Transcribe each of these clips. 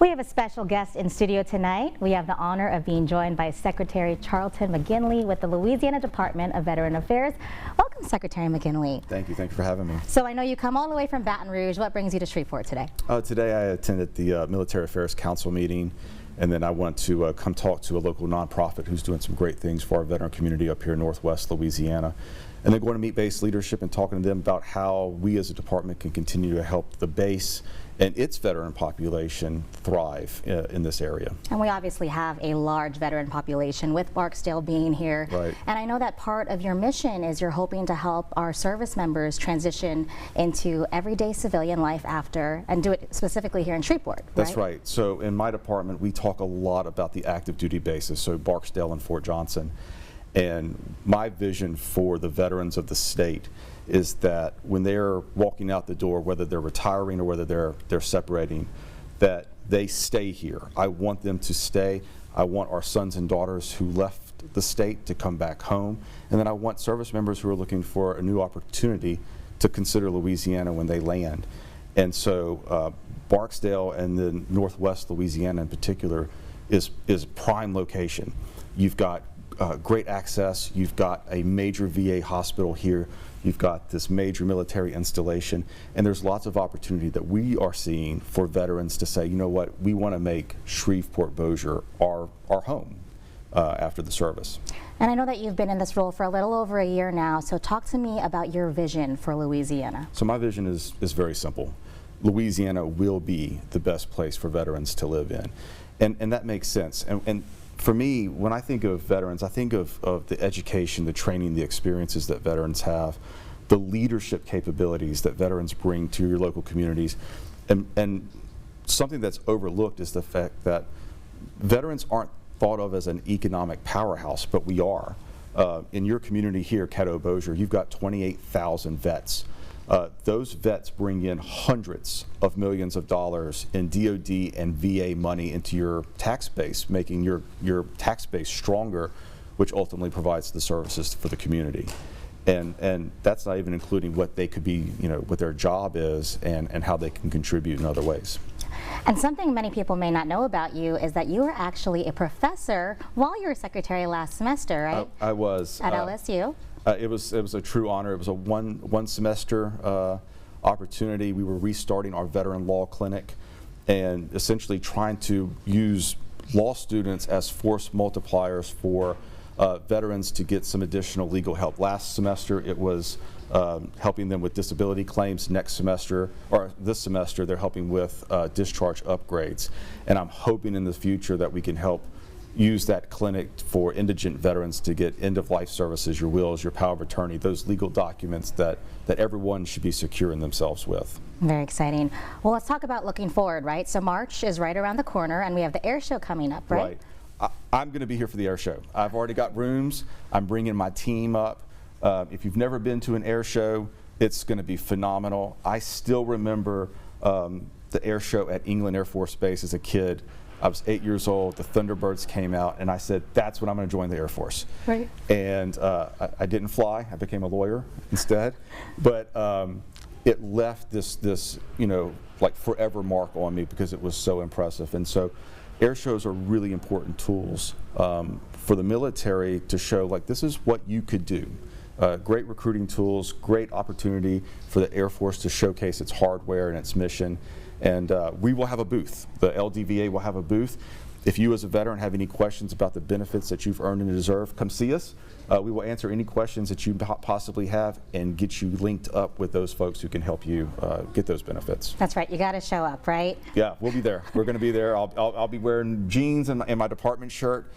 We have a special guest in studio tonight. We have the honor of being joined by Secretary Charlton McGinley with the Louisiana Department of Veteran Affairs. Welcome, Secretary McGinley. Thank you for having me. So I know you come all the way from Baton Rouge. What brings you to Shreveport today? Today I attended the Military Affairs Council meeting, and then I want to come talk to a local nonprofit who's doing some great things for our veteran community up here in Northwest Louisiana. And then going to meet base leadership and talking to them about how we as a department can continue to help the base and its veteran population thrive in this area. And we obviously have a large veteran population with Barksdale being here. Right. And I know that part of your mission is you're hoping to help our service members transition into everyday civilian life after, and do it specifically here in Shreveport. That's right. So in my department, we talk a lot about the active duty bases, so Barksdale and Fort Johnson. And my vision for the veterans of the state is that when they're walking out the door, whether they're retiring or whether they're separating, that they stay here. I want them to stay. I want our sons and daughters who left the state to come back home. And then I want service members who are looking for a new opportunity to consider Louisiana when they land. And so Barksdale and then Northwest Louisiana in particular is prime location. You've got great access. You've got a major VA hospital here. You've got this major military installation, and there's lots of opportunity that we are seeing for veterans to say, you know what, we want to make Shreveport-Bossier our home after the service. And I know that you've been in this role for a little over a year now, so talk to me about your vision for Louisiana. So my vision is very simple. Louisiana will be the best place for veterans to live in, and that makes sense. And for me, when I think of veterans, I think of the education, the training, the experiences that veterans have, the leadership capabilities that veterans bring to your local communities. And something that's overlooked is the fact that veterans aren't thought of as an economic powerhouse, but we are. In your community here, Caddo-Bossier, you've got 28,000 vets. Those vets bring in hundreds of millions of dollars in DOD and VA money into your tax base, making your tax base stronger, which ultimately provides the services for the community. And that's not even including what they could be, you know, what their job is and how they can contribute in other ways. And something many people may not know about you is that you were actually a professor while you were secretary last semester, right? I was. At LSU. It was a true honor. It was a one semester opportunity. We were restarting our veteran law clinic and essentially trying to use law students as force multipliers for veterans to get some additional legal help. Last semester it was helping them with disability claims. Next semester, or this semester, they're helping with discharge upgrades. And I'm hoping in the future that we can help use that clinic for indigent veterans to get end-of-life services, your wills, your power of attorney, those legal documents that everyone should be secure in themselves with. Very exciting. Well, let's talk about looking forward, right? So March is right around the corner, and we have the air show coming up, right? Right. I'm going to be here for the air show. I've already got rooms. I'm bringing my team up. If you've never been to an air show, it's going to be phenomenal. I still remember the air show at England Air Force Base as a kid. I was 8 years old, the Thunderbirds came out, and I said, that's when I'm going to join the Air Force. Right. And I didn't fly, I became a lawyer instead. But it left this, you know, like forever mark on me because it was so impressive. And so air shows are really important tools for the military to show, like, this is what you could do. Great recruiting tools, great opportunity for the Air Force to showcase its hardware and its mission. And we will have a booth. The LDVA will have a booth. If you as a veteran have any questions about the benefits that you've earned and deserve, come see us. We will answer any questions that you possibly have and get you linked up with those folks who can help you get those benefits. That's right. You got to show up, right? Yeah, we'll be there. We're going to be there. I'll be wearing jeans and my department shirt,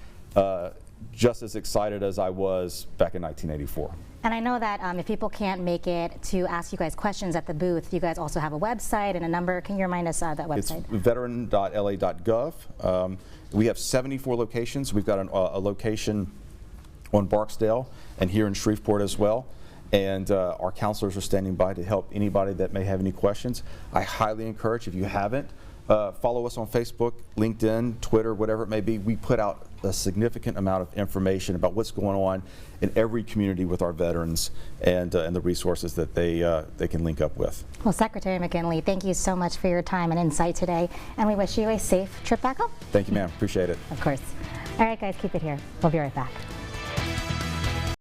just as excited as I was back in 1984. And I know that if people can't make it to ask you guys questions at the booth, you guys also have a website and a number. Can you remind us that website? It's veteran.la.gov. We have 74 locations. We've got a location on Barksdale and here in Shreveport as well. And our counselors are standing by to help anybody that may have any questions. I highly encourage, if you haven't, follow us on Facebook, LinkedIn, Twitter, whatever it may be. We put out a significant amount of information about what's going on in every community with our veterans and the resources that they can link up with. Well, Secretary McGinley, thank you so much for your time and insight today, and we wish you a safe trip back home. Thank you, ma'am. Appreciate it. Of course. All right, guys, keep it here. We'll be right back.